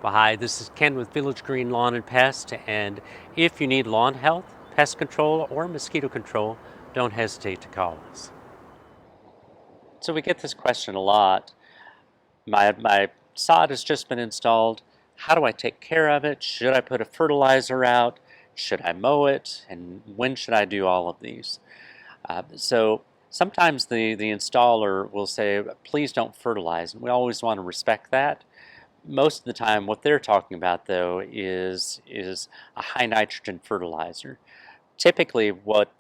Well, hi, this is Ken with Village Green Lawn and Pest, and if you need lawn health, pest control, or mosquito control, don't hesitate to call us. So we get this question a lot. My sod has just been installed. How do I take care of it? Should I put a fertilizer out? Should I mow it? And when should I do all of these? So sometimes the installer will say, please don't fertilize. And we always want to respect that. Most of the time, what they're talking about, though, is a high nitrogen fertilizer. Typically, what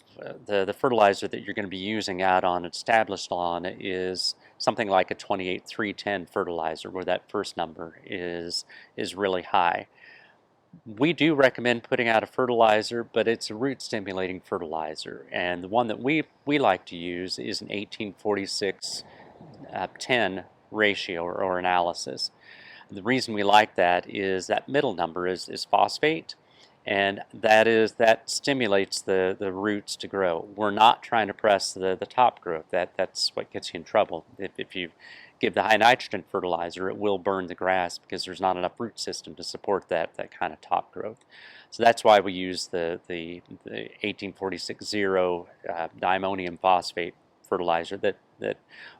the fertilizer that you're going to be using out on an established lawn is something like a 28-310 fertilizer, where that first number is really high. We do recommend putting out a fertilizer, but it's a root stimulating fertilizer, and the one that we like to use is an 1846 10 ratio or analysis. The reason we like that is that middle number is phosphate, and that stimulates the roots to grow. We're not trying to press the top growth. That's what gets you in trouble. If you give the high nitrogen fertilizer, it will burn the grass because there's not enough root system to support that kind of top growth. So that's why we use the 1846-0 diammonium phosphate fertilizer that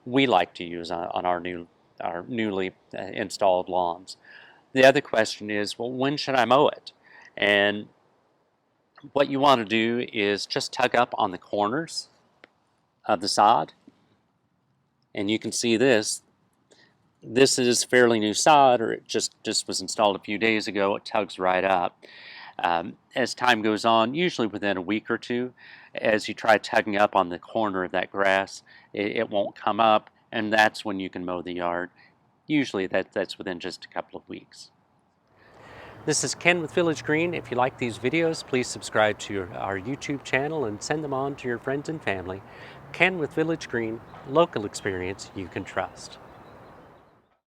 we like to use on our newly installed lawns. The other question is, well, when should I mow it? And what you want to do is just tug up on the corners of the sod. And you can see this. This is fairly new sod, or it just was installed a few days ago. It tugs right up. As time goes on, usually within a week or two, as you try tugging up on the corner of that grass, it won't come up, and that's when you can mow the yard. Usually that's within just a couple of weeks. This is Ken with Village Green. If you like these videos, please subscribe to our YouTube channel and send them on to your friends and family. Ken with Village Green, local experience you can trust.